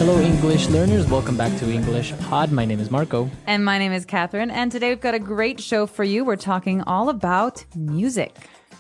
Hello, English learners. Welcome back to English Pod. My name is Marco. And my name is Catherine. And today we've got a great show for you. We're talking all about music.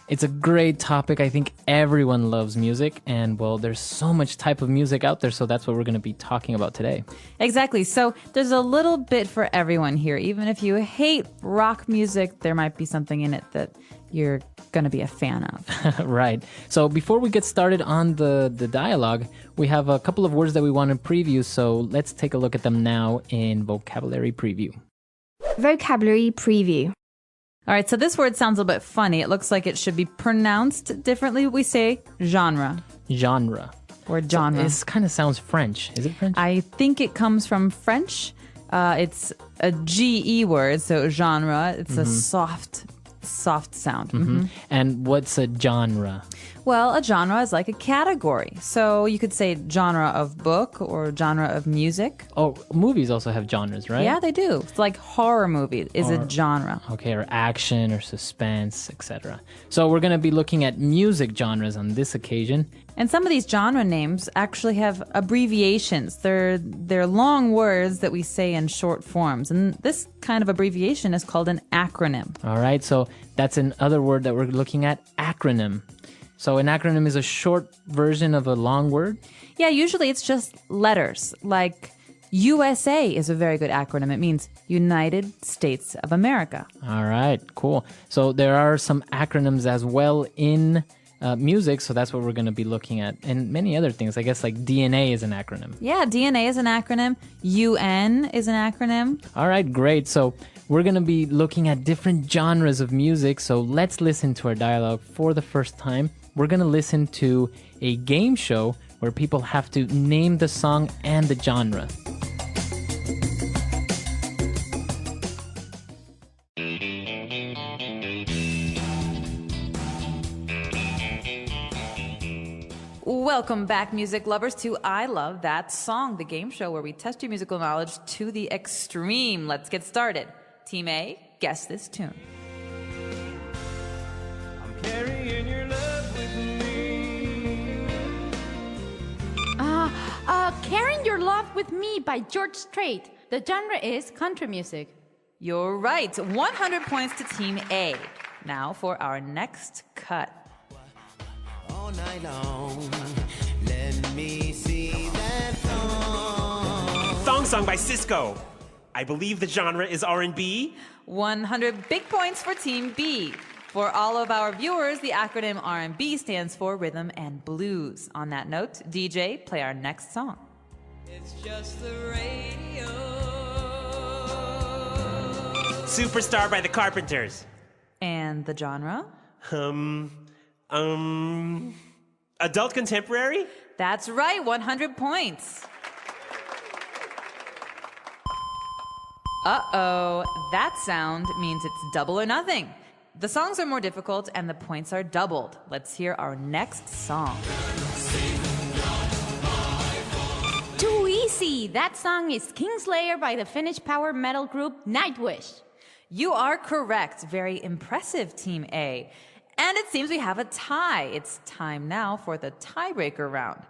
It's a great topic. I think everyone loves music. And, well, there's so much type of music out there. So that's what we're going to be talking about today. Exactly. So there's a little bit for everyone here. Even if you hate rock music, there might be something in it that you're going to be a fan of. Right. So before we get started on the dialogue, we have a couple of words that we want to preview. So let's take a look at them now in vocabulary preview. Vocabulary preview. All right, so this word sounds a little bit funny. It looks like it should be pronounced differently. We say genre. Genre. Or genre. So this kind of sounds French. Is it French? I think it comes from French. It's a GE word, so genre. It's a soft sound. Mm-hmm. And what's a genre? Well, a genre is like a category. So you could say genre of book or genre of music. Oh, movies also have genres, right? Yeah, they do. It's like horror movie is a genre. Okay, or action or suspense, etc. So we're going to be looking at music genres on this occasion. And some of these genre names actually have abbreviations. They're long words that we say in short forms. And this kind of abbreviation is called an acronym. All right, so that's another word that we're looking at, acronym. So an acronym is a short version of a long word? Yeah, usually it's just letters. Like USA is a very good acronym. It means United States of America. All right, cool. So there are some acronyms as well in music, so that's what we're going to be looking at. And many other things, I guess, like DNA is an acronym. Yeah, DNA is an acronym. UN is an acronym. All right, great. So we're going to be looking at different genres of music. So let's listen to our dialogue for the first time. We're going to listen to a game show where people have to name the song and the genre. Welcome back, music lovers, to I Love That Song, the game show where we test your musical knowledge to the extreme. Let's get started. Team A, guess this tune. I'm carrying your love with me. Carrying Your Love with Me by George Strait. The genre is country music. You're right. 100 points to Team A. Now for our next cut. All night long, let me see that thong sung by Cisco. I believe the genre is R&B. 100 big points for Team B. For all of our viewers, the acronym R&B stands for Rhythm and Blues. On that note, DJ, play our next song. It's just the radio. Superstar by the Carpenters. And the genre? Adult contemporary? That's right, 100 points. Uh-oh, that sound means it's double or nothing. The songs are more difficult and the points are doubled. Let's hear our next song. Too easy. That song is Kingslayer by the Finnish power metal group Nightwish. You are correct. Very impressive, Team A. And it seems we have a tie. It's time now for the tiebreaker round.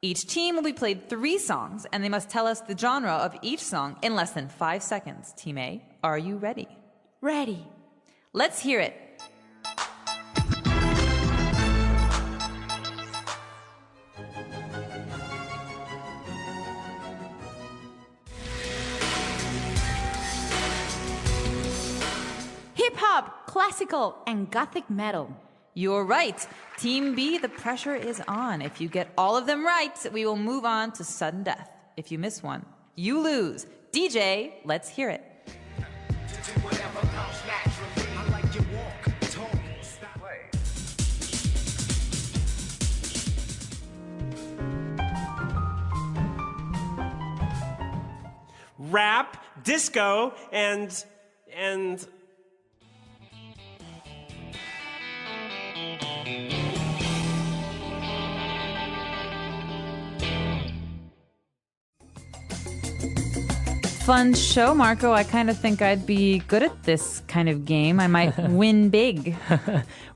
Each team will be played 3 songs, and they must tell us the genre of each song in less than 5 seconds. Team A, are you ready? Ready. Let's hear it. Hip-hop, classical, and gothic metal. You're right. Team B, the pressure is on. If you get all of them right, we will move on to sudden death. If you miss one, you lose. DJ, let's hear it. Rap, disco, and fun show, Marco. I kind of think I'd be good at this kind of game. I might win big.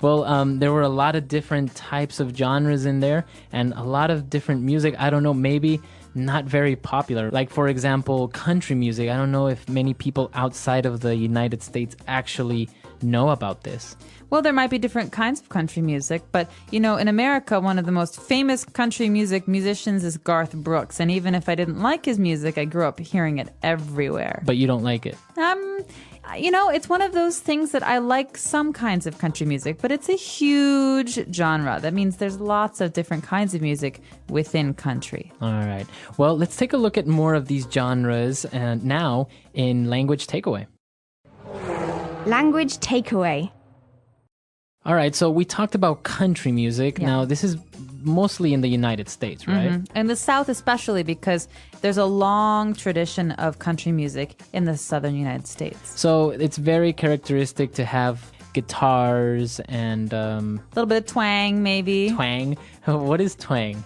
Well, there were a lot of different types of genres in there and a lot of different music. I don't know, maybe not very popular. Like, for example, country music. I don't know if many people outside of the United States actually know about this. Well, there might be different kinds of country music, but, you know, in America, one of the most famous country music musicians is Garth Brooks. And even if I didn't like his music, I grew up hearing it everywhere. But you don't like it? You know, it's one of those things that I like some kinds of country music, but it's a huge genre. That means there's lots of different kinds of music within country. All right. Well, let's take a look at more of these genres now in Language Takeaway. Language takeaway. All right, so we talked about country music. Yeah. Now, this is mostly in the United States, right? In the South especially, because there's a long tradition of country music in the southern United States. So it's very characteristic to have guitars and A little bit of twang, maybe. twang. What is twang?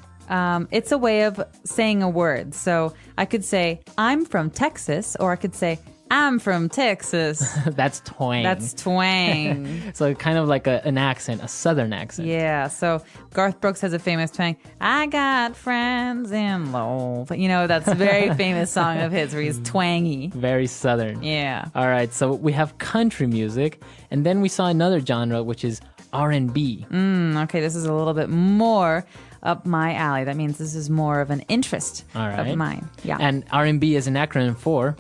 It's a way of saying a word. So I could say, I'm from Texas, or I could say, I'm from Texas. That's twang. That's twang. So kind of like an accent, a southern accent. Yeah, so Garth Brooks has a famous twang. I got friends in love. You know, that's a very famous song of his where he's twangy. Very southern. Yeah. All right, so we have country music, and then we saw another genre, which is R&B. Okay, this is a little bit more up my alley. That means this is more of an interest All right. of mine. Yeah. And R&B is an acronym for...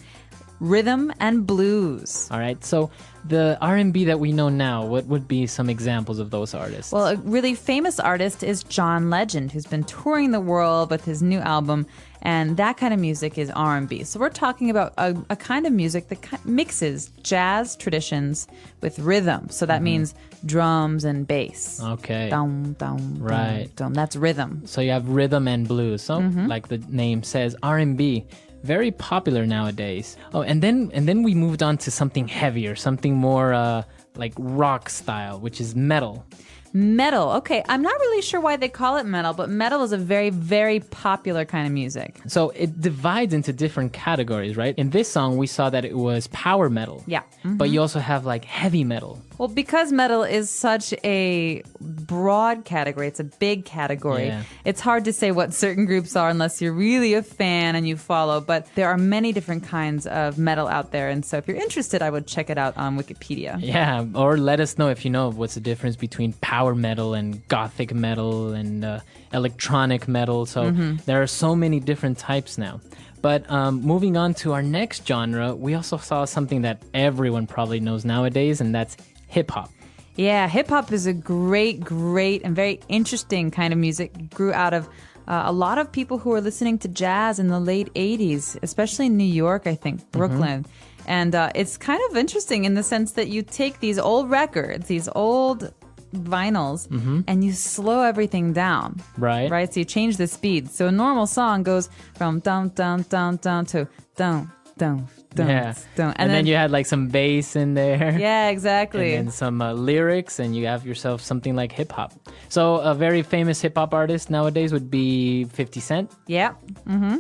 Rhythm and blues. All right, so the R&B that we know now, what would be some examples of those artists? Well, a really famous artist is John Legend, who's been touring the world with his new album, and that kind of music is R&B. So we're talking about a kind of music that mixes jazz traditions with rhythm. So that means drums and bass. Okay. Dum, dum, Right. dum, dum. That's rhythm. So you have rhythm and blues. So like the name says, R&B, very popular nowadays. Oh, and then we moved on to something heavier, something more like rock style, which is metal. Metal. Okay, I'm not really sure why they call it metal, but metal is a very, very popular kind of music. So it divides into different categories, right? In this song, we saw that it was power metal. Yeah. But you also have like heavy metal. Well, because metal is such a broad category, it's a big category, Yeah. it's hard to say what certain groups are unless you're really a fan and you follow. But there are many different kinds of metal out there. And so if you're interested, I would check it out on Wikipedia. Yeah, or let us know if you know what's the difference between power metal and gothic metal and electronic metal. So there are so many different types now. But moving on to our next genre, we also saw something that everyone probably knows nowadays, and that's hip-hop. Yeah, hip hop is a great, great, and very interesting kind of music. It grew out of a lot of people who were listening to jazz in the late 80s, especially in New York, I think, Brooklyn. And it's kind of interesting in the sense that you take these old records, these old vinyls, and you slow everything down. Right. Right? So you change the speed. So a normal song goes from down, down, down, down to down, down, down, Yeah. down. And then you had like some bass in there. Yeah, exactly. And then some lyrics, and you have yourself something like hip-hop. So a very famous hip-hop artist nowadays would be 50 Cent. Yeah.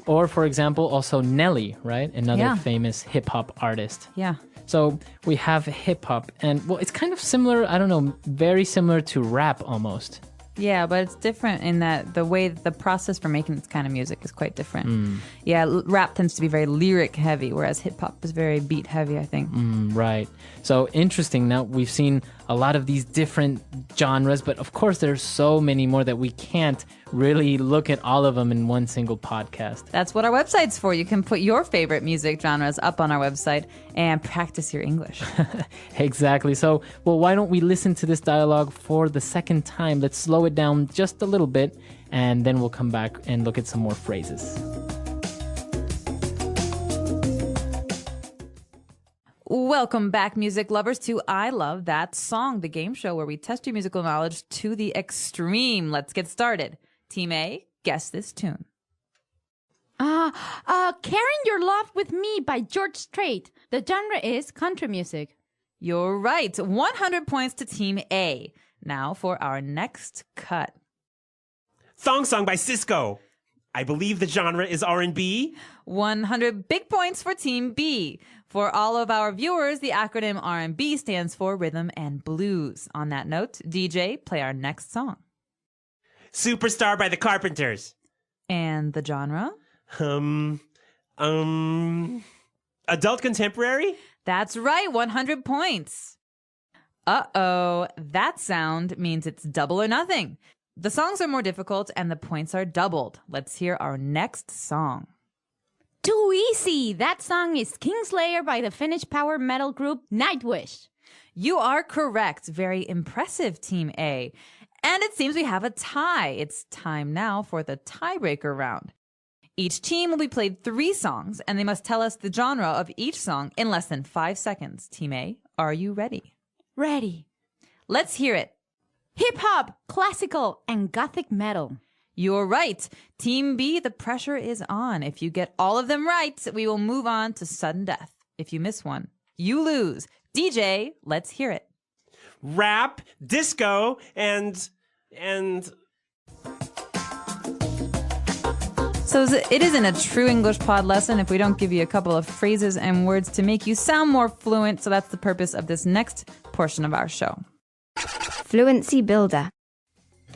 Or, for example, also Nelly, right? Another Yeah. famous hip-hop artist. Yeah. So we have hip-hop, and, well, it's kind of similar, I don't know, very similar to rap almost. Yeah, but it's different in that the way the process for making this kind of music is quite different. Yeah, rap tends to be very lyric heavy, whereas hip hop is very beat heavy, I think. Right. So interesting. Now we've seen a lot of these different genres, but of course there's so many more that we can't really look at all of them in one single podcast. That's what our website's for. You can put your favorite music genres up on our website and practice your English. Exactly. So, well, why don't we listen to this dialogue for the second time? Let's slow it down just a little bit, and then we'll come back and look at some more phrases. Welcome back, music lovers, to I Love That Song, the game show where we test your musical knowledge to the extreme. Let's get started. Team A, guess this tune. Carrying Your Love with Me by George Strait. The genre is country music. You're right. 100 points to Team A. Now for our next cut. Thong Song by Cisco. I believe the genre is R&B. 100 big points for Team B. For all of our viewers, the acronym R&B stands for Rhythm and Blues. On that note, DJ, play our next song. Superstar by the Carpenters. And the genre? Adult contemporary? That's right, 100 points. Uh-oh, that sound means it's double or nothing. The songs are more difficult and the points are doubled. Let's hear our next song. Too easy. That song is Kingslayer by the Finnish power metal group Nightwish. You are correct. Very impressive, Team A. And it seems we have a tie. It's time now for the tiebreaker round. Each team will be played 3 songs, and they must tell us the genre of each song in less than 5 seconds. Team A, are you ready? Ready. Let's hear it. Hip-hop, classical, and gothic metal. You're right. Team B, the pressure is on. If you get all of them right, we will move on to sudden death. If you miss one, you lose. DJ, let's hear it. Rap, disco, and... So it isn't a true English pod lesson if we don't give you a couple of phrases and words to make you sound more fluent. So that's the purpose of this next portion of our show. Fluency Builder.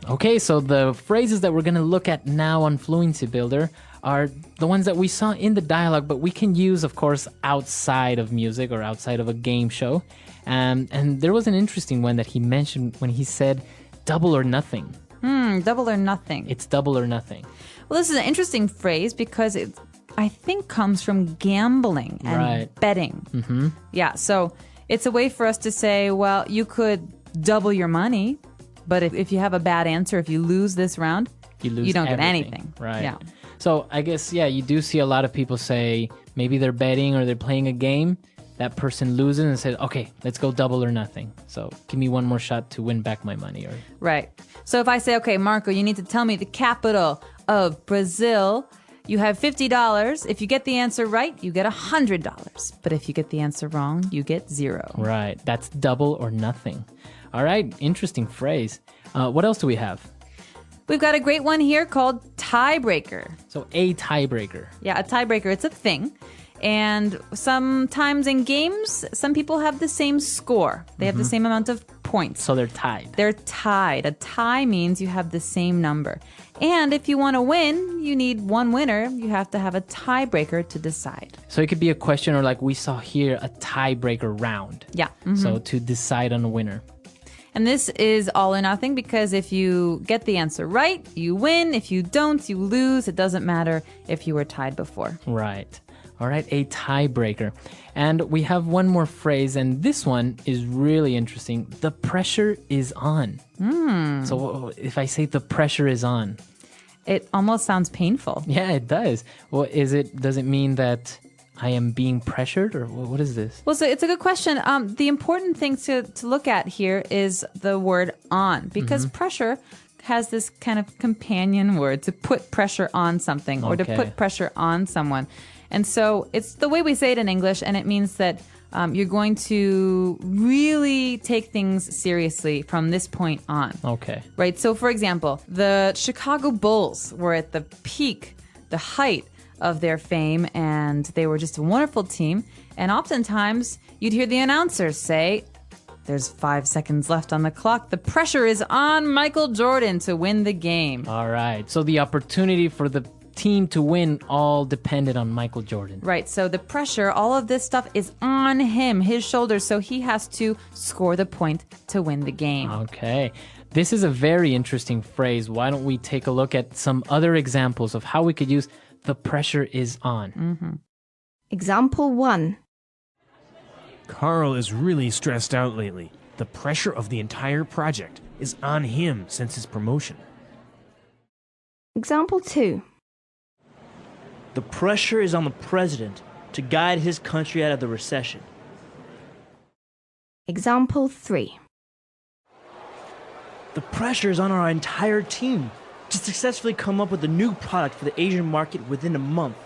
Okay, so the phrases that we're going to look at now on Fluency Builder are the ones that we saw in the dialogue, but we can use, of course, outside of music or outside of a game show. And there was an interesting one that he mentioned when he said double or nothing. Double or nothing. It's double or nothing. Well, this is an interesting phrase because it, I think, comes from gambling and betting. Mm-hmm. Yeah, so it's a way for us to say, well, you could double your money, but if you have a bad answer, if you lose this round, you don't get anything. Right. Yeah. So I guess, yeah, you do see a lot of people say maybe they're betting or they're playing a game. That person loses and says, okay, let's go double or nothing. So give me one more shot to win back my money. Right. So if I say, okay, Marco, you need to tell me the capital of Brazil. You have $50. If you get the answer right, you get $100. But if you get the answer wrong, you get 0. Right. That's double or nothing. All right. Interesting phrase. What else do we have? We've got a great one here called tiebreaker. So a tiebreaker. Yeah, a tiebreaker. It's a thing. And sometimes in games, some people have the same score. They have the same amount of points. So they're tied. They're tied. A tie means you have the same number. And if you want to win, you need one winner. You have to have a tiebreaker to decide. So it could be a question, or like we saw here, a tiebreaker round. Yeah. So to decide on a winner. And this is all or nothing because if you get the answer right, you win. If you don't, you lose. It doesn't matter if you were tied before. Right. All right, a tiebreaker. And we have one more phrase, and this one is really interesting. The pressure is on. So if I say the pressure is on, it almost sounds painful. Yeah, it does. Well, does it mean that I am being pressured, or what is this? Well, so it's a good question. The important thing to look at here is the word on, because pressure has this kind of companion word to put pressure on something or to put pressure on someone. And so it's the way we say it in English, and it means that you're going to really take things seriously from this point on. Okay. Right? So, for example, the Chicago Bulls were at the peak, the height of their fame, and they were just a wonderful team. And oftentimes, you'd hear the announcers say, there's 5 seconds left on the clock. The pressure is on Michael Jordan to win the game. All right. So the opportunity for the team to win all depended on Michael Jordan. Right. So the pressure, all of this stuff is on him, his shoulders. So he has to score the point to win the game. Okay. This is a very interesting phrase. Why don't we take a look at some other examples of how we could use the pressure is on? Example 1. Carl is really stressed out lately. The pressure of the entire project is on him since his promotion. Example 2. The pressure is on the president to guide his country out of the recession. Example 3. The pressure is on our entire team to successfully come up with a new product for the Asian market within a month.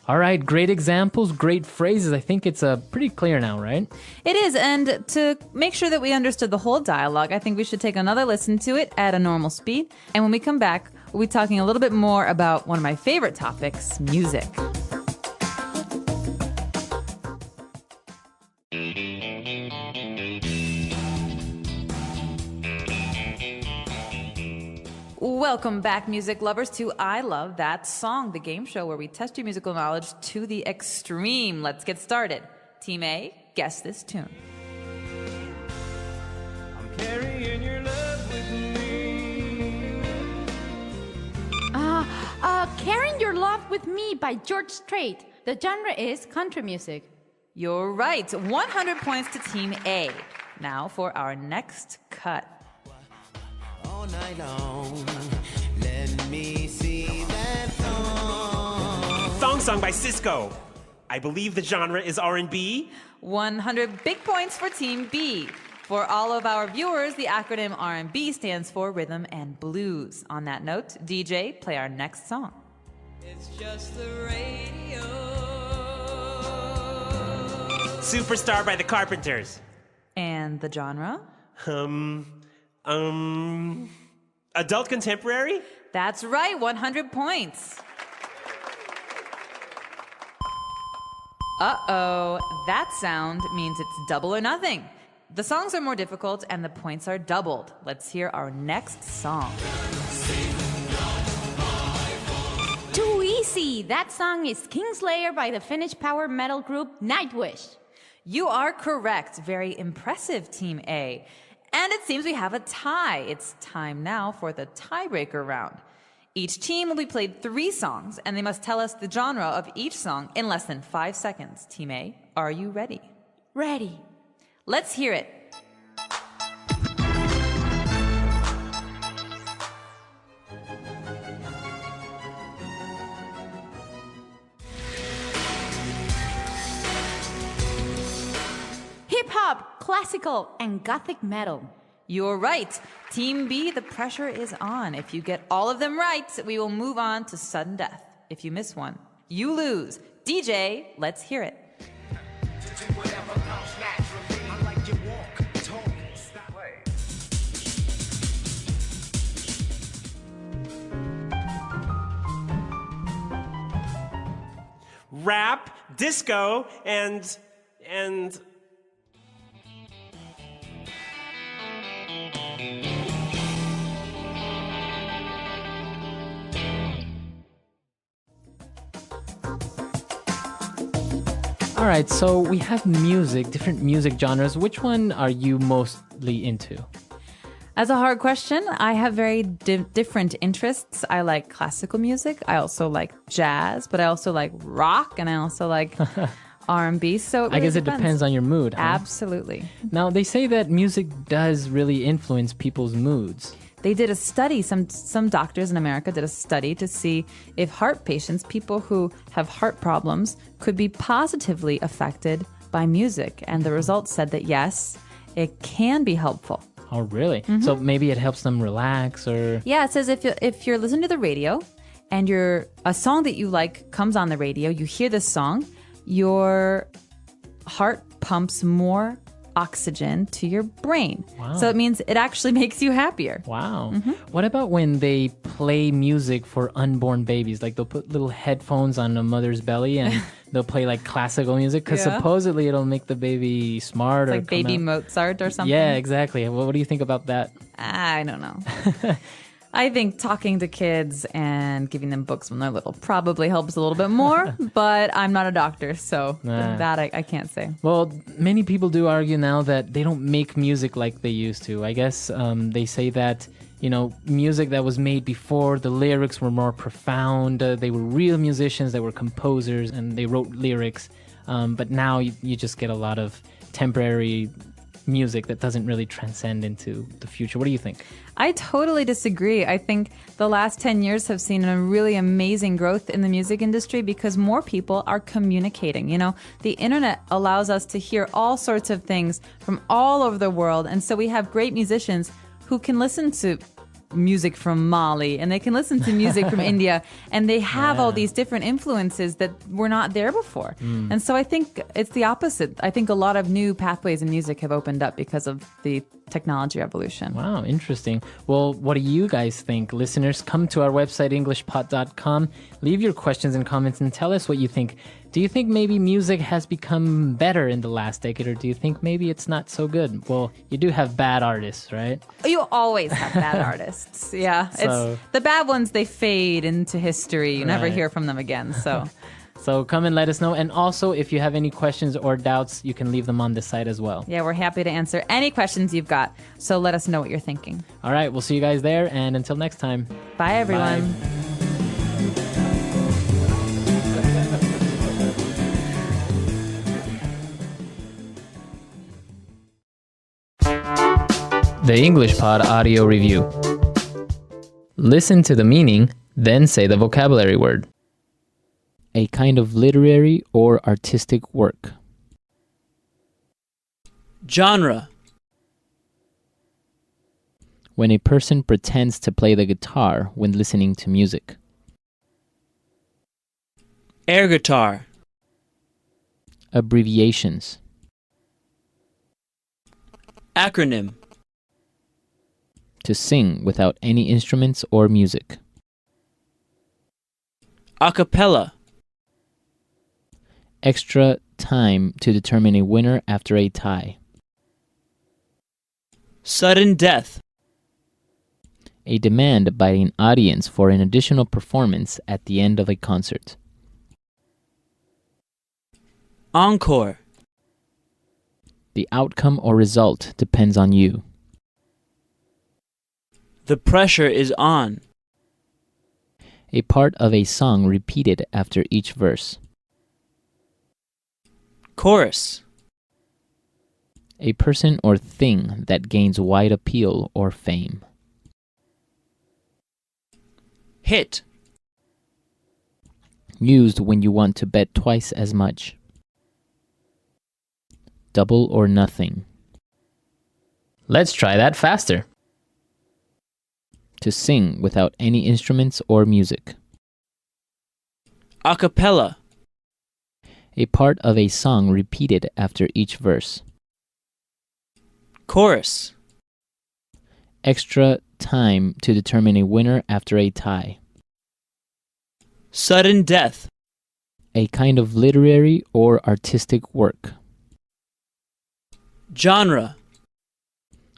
All right, great examples, great phrases. I think it's pretty clear now, right? It is, and to make sure that we understood the whole dialogue, I think we should take another listen to it at a normal speed. And when we come back, we'll be talking a little bit more about one of my favorite topics, music. Welcome back, music lovers, to I Love That Song, the game show where we test your musical knowledge to the extreme. Let's get started. Team A, guess this tune. I'm carrying your love with me. Carrying Your Love With Me by George Strait. The genre is country music. You're right. 100 points to Team A. Now for our next cut. All night long, let me see that thong. Thong song by Cisco. I believe the genre is R&B. 100 big points for Team B. For all of our viewers, the acronym R&B stands for Rhythm and Blues. On that note, DJ, play our next song. It's just the radio. Superstar by the Carpenters. And the genre? Adult contemporary? That's right, 100 points. Uh-oh, that sound means it's double or nothing. The songs are more difficult and the points are doubled. Let's hear our next song. Too easy. That song is Kingslayer by the Finnish power metal group Nightwish. You are correct. Very impressive, Team A. And it seems we have a tie. It's time now for the tiebreaker round. Each team will be played 3 songs, and they must tell us the genre of each song in less than 5 seconds. Team A, are you ready? Ready. Let's hear it. Hip-hop, classical, and gothic metal. You're right. Team B, the pressure is on. If you get all of them right, we will move on to sudden death. If you miss one, you lose. DJ, let's hear it. Rap, disco, and All right, so we have music, different music genres. Which one are you mostly into? As a hard question, I have very different interests. I like classical music. I also like jazz, but I also like rock, and I also like R&B. So it really I guess it depends on your mood. Huh? Absolutely. Now, they say that music does really influence people's moods. They did a study, some doctors in America did a study to see if heart patients, people who have heart problems, could be positively affected by music. And the results said that yes, it can be helpful. Oh, really? Mm-hmm. So maybe it helps them relax or... Yeah, it says if you're listening to the radio and a song that you like comes on the radio, you hear this song, your heart pumps more oxygen to your brain. Wow. So it means it actually makes you happier. Wow. Mm-hmm. What about when they play music for unborn babies? Like they'll put little headphones on a mother's belly and they'll play like classical music because supposedly it'll make the baby smart. It's or like baby Mozart or something. Yeah, exactly. What do you think about that? I don't know. I think talking to kids and giving them books when they're little probably helps a little bit more, but I'm not a doctor, so that I can't say. Well, many people do argue now that they don't make music like they used to. I guess they say that, music that was made before, the lyrics were more profound. They were real musicians that were composers and they wrote lyrics. But now you just get a lot of temporary music that doesn't really transcend into the future. What do you think? I totally disagree. I think the last 10 years have seen a really amazing growth in the music industry because more people are communicating. The internet allows us to hear all sorts of things from all over the world. And so we have great musicians who can listen to music from Mali, and they can listen to music from India, and they have all these different influences that were not there before. And so I think it's the opposite. I think a lot of new pathways in music have opened up because of the technology revolution. Wow, interesting. Well, what do you guys think? Listeners, come to our website, englishpod.com. Leave your questions and comments and tell us what you think. Do you think maybe music has become better in the last decade, or do you think maybe it's not so good? Well, you do have bad artists, right? You always have bad artists. Yeah. So- It's the bad ones, they fade into history. You never Right. hear from them again. So So come and let us know. And also, if you have any questions or doubts, you can leave them on the site as well. yeah, we're happy to answer any questions you've got. So let us know what you're thinking. All right, we'll see you guys there. And until next time. Bye, everyone. The English Pod Audio Review. Listen to the meaning, then say the vocabulary word. A kind of literary or artistic work. Genre. When a person pretends to play the guitar when listening to music. Air guitar. Abbreviations. Acronym. To sing without any instruments or music. A cappella. Extra time to determine a winner after a tie. Sudden death. A demand by an audience for an additional performance at the end of a concert. Encore. The outcome or result depends on you. The pressure is on. A part of a song repeated after each verse. Chorus. A person or thing that gains wide appeal or fame. Hit. Used when you want to bet twice as much. Double or nothing. Let's try that faster. To sing without any instruments or music. A cappella. A part of a song repeated after each verse. Chorus. Extra time to determine a winner after a tie. Sudden death. A kind of literary or artistic work. Genre.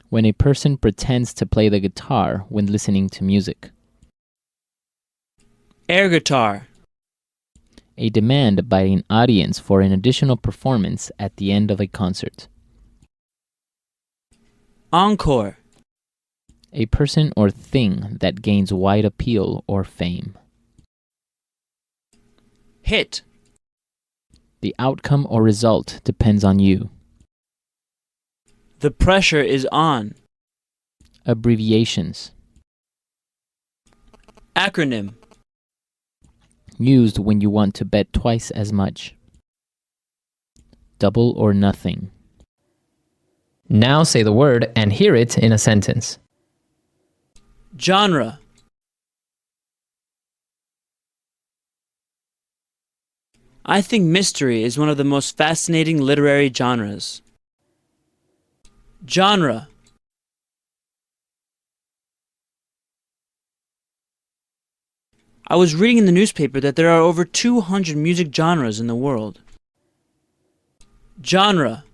When a person pretends to play the guitar when listening to music. Air guitar. A demand by an audience for an additional performance at the end of a concert. Encore. A person or thing that gains wide appeal or fame. Hit. The outcome or result depends on you. The pressure is on. Abbreviations. Acronym. Used when you want to bet twice as much. Double or nothing. Now say the word and hear it in a sentence. Genre. I think mystery is one of the most fascinating literary genres. Genre. I was reading in the newspaper that there are over 200 music genres in the world. Genre.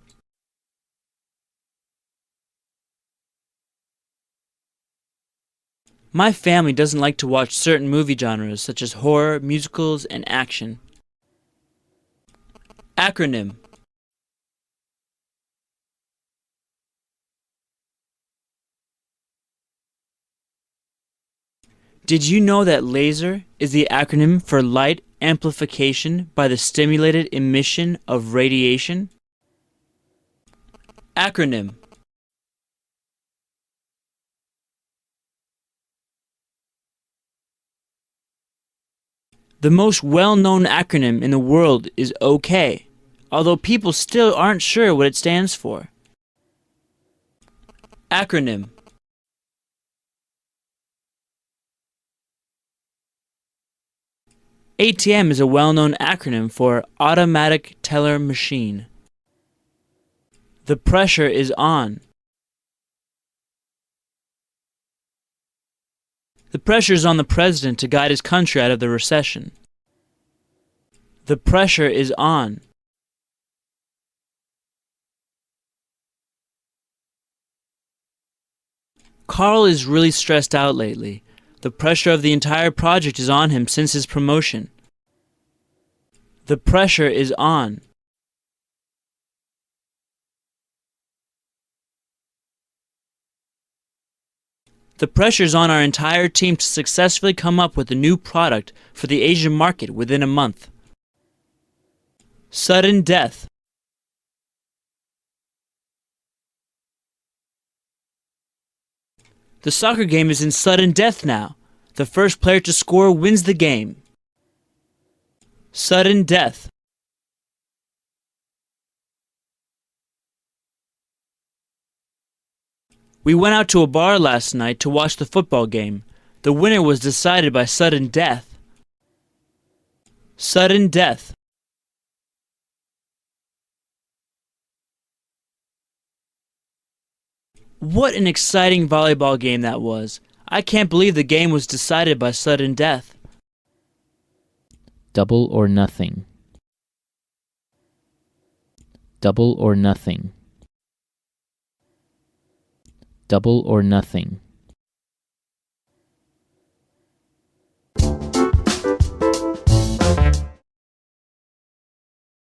My family doesn't like to watch certain movie genres such as horror, musicals, and action. Acronym. Did you know that LASER is the acronym for light amplification by the stimulated emission of radiation? Acronym. The most well-known acronym in the world is OK, although people still aren't sure what it stands for. Acronym. ATM is a well-known acronym for Automatic Teller Machine. The pressure is on. The pressure is on the president to guide his country out of the recession. The pressure is on. Carl is really stressed out lately. The pressure of the entire project is on him since his promotion. The pressure is on. The pressure is on our entire team to successfully come up with a new product for the Asian market within a month. Sudden death. The soccer game is in sudden death now. The first player to score wins the game. Sudden death. We went out to a bar last night to watch the football game. The winner was decided by sudden death. Sudden death. What an exciting volleyball game that was. I can't believe the game was decided by sudden death. Double or nothing. Double or nothing. Double or nothing.